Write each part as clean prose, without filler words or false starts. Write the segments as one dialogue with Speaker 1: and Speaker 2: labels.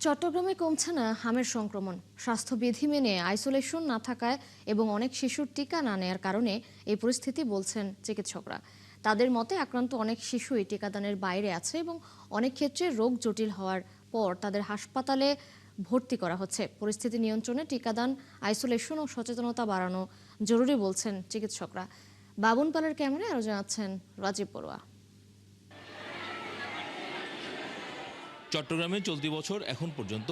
Speaker 1: চট্টগ্রামে কমছে না হামের সংক্রমণ। স্বাস্থ্যবিধি মেনে আইসোলেশন না থাকায় এবং অনেক শিশুর টিকা না নেয়ার কারণে এই পরিস্থিতি বলছেন চিকিৎসকরা। তাদের মতে আক্রান্ত অনেক শিশুই টিকাদানের বাইরে আছে এবং অনেক ক্ষেত্রে রোগ জটিল হওয়ার পর তাদের হাসপাতালে ভর্তি করা হচ্ছে। পরিস্থিতি নিয়ন্ত্রণে টিকাদান, আইসোলেশন ও সচেতনতা বাড়ানো জরুরি বলছেন চিকিৎসকরা। বাবুন পালের ক্যামেরায় আরো জানাচ্ছেন রাজীব বড়ুয়া।
Speaker 2: চট্টগ্রামে চলতি বছর এখন পর্যন্ত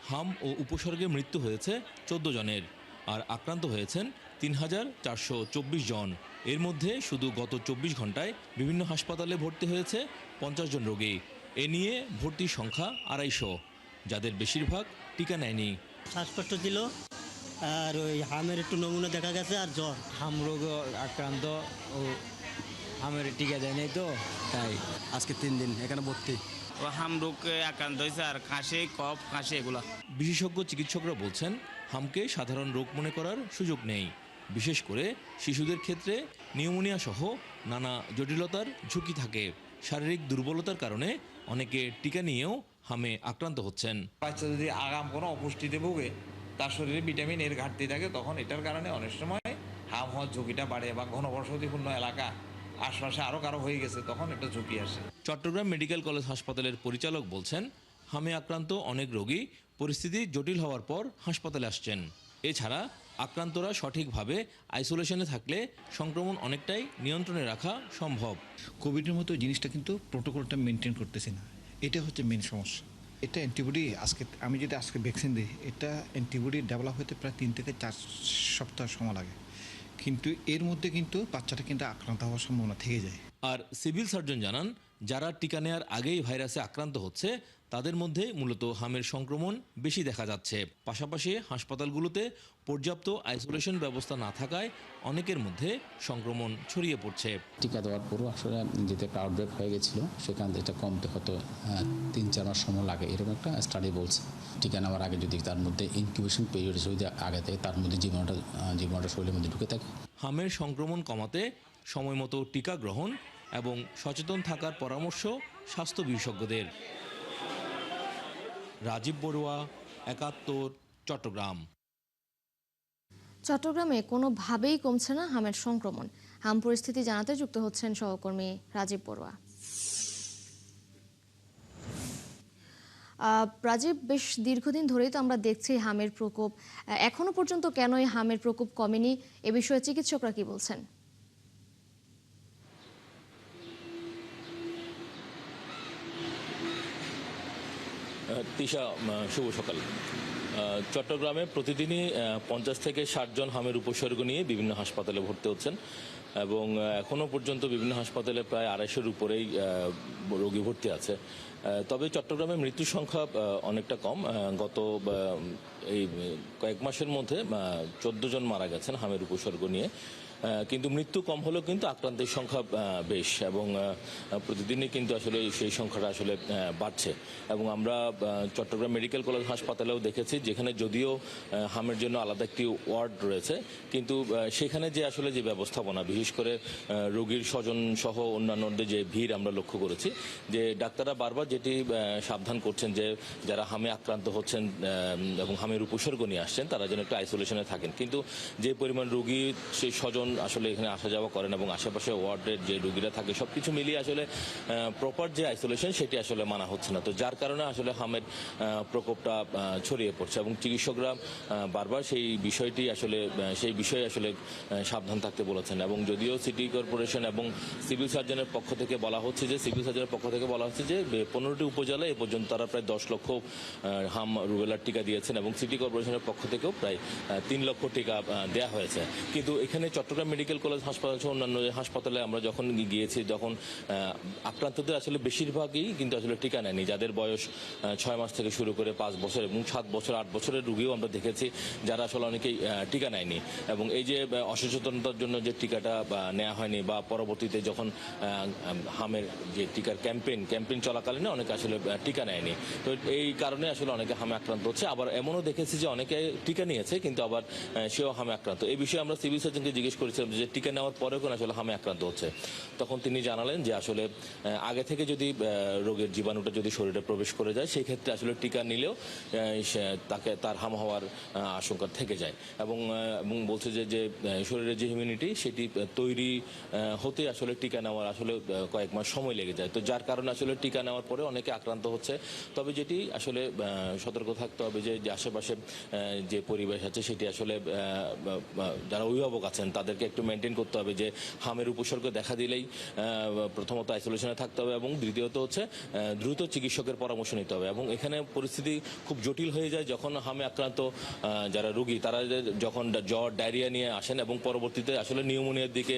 Speaker 2: হাম ও উপসর্গে মৃত্যু হয়েছে 14 জনের, আর আক্রান্ত হয়েছেন ৩,৪২৪ জন। এর মধ্যে শুধু গত 24 ঘন্টায় বিভিন্ন হাসপাতালে ভর্তি হয়েছে 50 জন রোগী। এ নিয়ে ভর্তির সংখ্যা 250, যাদের বেশিরভাগ টিকা নেয়নি।
Speaker 3: শ্বাসকষ্ট ছিল, আর ওই হামের একটু নমুনা দেখা গেছে, আর জ্বর।
Speaker 4: হাম রোগ আক্রান্ত ও হামের টিকা দেয় নাই, তো তাই
Speaker 5: আজকে 3 দিন এখানে ভর্তি।
Speaker 6: ও হাম রোগে আক্রান্ত হয়েছে, আর কাশি, কফ, কাশি এগুলা।
Speaker 2: বিশেষজ্ঞ চিকিৎসকরা বলছেন হামকে সাধারণ রোগ মনে করার সুযোগ নেই। বিশেষ করে শিশুদের ক্ষেত্রে নিউমোনিয়া সহ নানা জটিলতার ঝুঁকি থাকে। শারীরিক দুর্বলতার কারণে অনেকে টিকা নিয়েও হামে আক্রান্ত হচ্ছেন।
Speaker 7: বাচ্চা যদি আগাম কোনো অপুষ্টিতে ভোগে, তার শরীরে ভিটামিন এর ঘাটতি থাকে, তখন এটার কারণে অনেক সময় হাম হওয়ার ঝুঁকিটা বাড়ে, বা ঘনবসতিপূর্ণ এলাকা আশপাশে আরও কারো হয়ে গেছে, তখন এটা ঝুঁকি আসে।
Speaker 2: চট্টগ্রাম মেডিকেল কলেজ হাসপাতালের পরিচালক বলছেন, হামে আক্রান্ত অনেক রোগী পরিস্থিতি জটিল হওয়ার পর হাসপাতালে আসছেন। এছাড়া আক্রান্তরা সঠিকভাবে আইসোলেশনে থাকলে সংক্রমণ অনেকটাই নিয়ন্ত্রণে রাখা সম্ভব।
Speaker 8: কোভিডের মতো জিনিসটা কিন্তু প্রোটোকলটা মেনটেন করতেছি না, এটা হচ্ছে মেন সমস্যা। এটা অ্যান্টিবডি আমি যদি আজকে ভ্যাকসিন দিই, এটা অ্যান্টিবডি ডেভেলপ হতে প্রায় 3 থেকে 4 সপ্তাহ সময় লাগে, কিন্তু এর মধ্যে কিন্তু বাচ্চাটা কিন্তু আক্রান্ত হওয়ার সম্ভাবনা থেকে যায়।
Speaker 2: আর সিভিল সার্জন জানান, যারা টিকা নেয়ার আগেই ভাইরাসে আক্রান্ত হচ্ছে তাদের মধ্যে মূলত হামের সংক্রমণ বেশি দেখা যাচ্ছে। পাশাপাশি হাসপাতালগুলোতে পর্যাপ্ত আইসোলেশন ব্যবস্থা না থাকায় অনেকের মধ্যে সংক্রমণ ছড়িয়ে পড়ছে।
Speaker 9: টিকা দেওয়ার পরও আসলে যেতে একটা আউটব্রেক হয়ে গেছিলো, সেখান থেকে এটা কমতে হয়তো 3-4 মাস সময় লাগে, এরকম একটা স্টাডি বলছে। টিকা নেওয়ার আগে যদি তার মধ্যে ইনকিউবেশন পিরিয়ড যদি আগে থেকে তার মধ্যে জীবাণুটা শরীরের মধ্যে ঢুকে থাকে।
Speaker 2: হামের সংক্রমণ কমাতে সময়মতো টিকা গ্রহণ এবং সচেতন থাকার পরামর্শ স্বাস্থ্য বিশেষজ্ঞদের। রাজীব বড়ুয়া, 71, চট্টগ্রাম।
Speaker 1: চট্টগ্রামে কোনোভাবেই কমছে না হামের সংক্রমণ। হাম পরিস্থিতি জানাতে যুক্ত হচ্ছেন সহকর্মী রাজীব বড়ুয়া। রাজীব, বেশ দীর্ঘদিন ধরেই তো আমরা দেখছি হামের প্রকোপ। এখনো পর্যন্ত কেন এই হামের প্রকোপ কমেনি, এ বিষয়ে চিকিৎসকরা কি বলছেন?
Speaker 2: তিশা, শুভ সকাল। চট্টগ্রামে প্রতিদিনই 50 থেকে 60 জন হামের উপসর্গ নিয়ে বিভিন্ন হাসপাতালে ভর্তি হচ্ছেন এবং এখনও পর্যন্ত বিভিন্ন হাসপাতালে প্রায় 250-এর উপরেই রোগী ভর্তি আছে। তবে চট্টগ্রামে মৃত্যুর সংখ্যা অনেকটা কম। গত এই কয়েক মাসের মধ্যে 14 জন মারা গেছেন হামের উপসর্গ নিয়ে, কিন্তু মৃত্যু কম হলেও কিন্তু আক্রান্তের সংখ্যা বেশ, এবং প্রতিদিনই কিন্তু আসলে সেই সংখ্যাটা আসলে বাড়ছে। এবং আমরা চট্টগ্রাম মেডিকেল কলেজ হাসপাতালেও দেখেছি, যেখানে যদিও হামের জন্য আলাদা একটি ওয়ার্ড রয়েছে, কিন্তু সেখানে যে আসলে যে ব্যবস্থাপনা, বিশেষ করে রোগীর স্বজন সহ অন্যান্যদের যে ভিড় আমরা লক্ষ্য করেছি, যে ডাক্তাররা বারবার যেটি সাবধান করছেন যে যারা হামে আক্রান্ত হচ্ছেন এবং হামের উপসর্গ নিয়ে আসছেন তারা যেন একটু আইসোলেশনে থাকেন। কিন্তু যে পরিমাণ রোগী, সেই স্বজন আসলে এখানে আসা যাওয়া করেন এবং আশেপাশে ওয়ার্ডের যে রোগীরা থাকে, সবকিছু মিলিয়ে আসলে প্রপার যে আইসোলেশন সেটি আসলে মানা হচ্ছে না। তো যার কারণে আসলে হামের প্রকোপটা ছড়িয়ে পড়ছে এবং চিকিৎসকরা বারবার সেই বিষয়ে আসলে সাবধান থাকতে বলেছেন। এবং যদিও সিটি কর্পোরেশন এবং সিভিল সার্জনের পক্ষ থেকে বলা হচ্ছে যে 15টি উপজেলায় এ পর্যন্ত তারা প্রায় 10 লক্ষ হাম রুবেলার টিকা দিয়েছেন এবং সিটি কর্পোরেশনের পক্ষ থেকেও প্রায় 3 লক্ষ টিকা দেওয়া হয়েছে। কিন্তু এখানে চট্টগ্রাম মেডিকেল কলেজ হাসপাতাল সহ অন্যান্য হাসপাতালে আমরা যখন গিয়েছি, যখন আক্রান্তদের আসলে বেশিরভাগই কিন্তু আসলে টিকা নেয়নি, যাদের বয়স 6 মাস থেকে শুরু করে 5 বছর এবং 7 বছর 8 বছরের রোগীও আমরা দেখেছি যারা আসলে অনেকেই টিকা নেয়নি। এবং এই যে অসচেতনতার জন্য যে টিকাটা নেওয়া হয়নি, বা পরবর্তীতে যখন হামের যে টিকার ক্যাম্পেইন চলাকালীন অনেকে আসলে টিকা নেয়নি, তো এই কারণে আসলে অনেকে হামে আক্রান্ত হচ্ছে। আবার এমনও দেখেছি যে অনেকে টিকা নিয়েছে কিন্তু আবার সেও হামে আক্রান্ত। এই বিষয়ে আমরা সিভিল সার্জনকে জিজ্ঞেস করেছি করেছিলাম যে টিকা নেওয়ার পরেও কেন আসলে হামে আক্রান্ত হচ্ছে, তখন তিনি জানালেন যে আসলে আগে থেকে যদি রোগের জীবাণুটা যদি শরীরে প্রবেশ করে যায় সেই ক্ষেত্রে আসলে টিকা নিলেও তাকে তার হাম হওয়ার আশঙ্কা থেকে যায় এবং বলছে যে শরীরের যে ইমিউনিটি সেটি তৈরি হতে আসলে টিকা নেওয়ার আসলে কয়েক মাস সময় লেগে যায়। তো যার কারণে আসলে টিকা নেওয়ার পরে অনেকে আক্রান্ত হচ্ছে। তবে যেটি আসলে সতর্ক থাকতে হবে যে আশেপাশে যে পরিবেশ আছে সেটি আসলে যারা অভিভাবক আছেন তাদেরকে একটু মেনটেন করতে হবে যে হামের উপসর্গ দেখা দিলেই প্রথমত আইসোলেশনে থাকতে হবে এবং দ্বিতীয়ত হচ্ছে দ্রুত চিকিৎসকের পরামর্শ নিতে হবে। এবং এখানে পরিস্থিতি খুব জটিল হয়ে যায় যখন হামে আক্রান্ত যারা রোগী তারা যখন জ্বর ডায়রিয়া নিয়ে আসেন এবং পরবর্তীতে আসলে নিউমোনিয়ার দিকে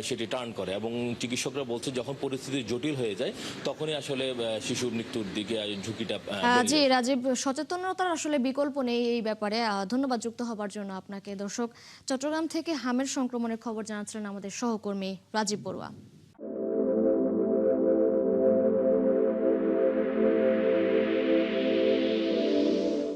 Speaker 2: সেটি টার্ন করে এবং চিকিৎসকরা বলছে যখন পরিস্থিতি জটিল হয়ে যায় তখনই আসলে শিশুর মৃত্যুর দিকে ঝুঁকিটা
Speaker 1: জি রাজীব, সচেতনতার আসলে বিকল্প নেই এই ব্যাপারে। ধন্যবাদ যুক্ত হবার জন্য আপনাকে। দর্শক, চট্টগ্রাম থেকে হামের সংক্রমণের খবর জানাচ্ছিলেন আমাদের সহকর্মী রাজীব বড়ুয়া।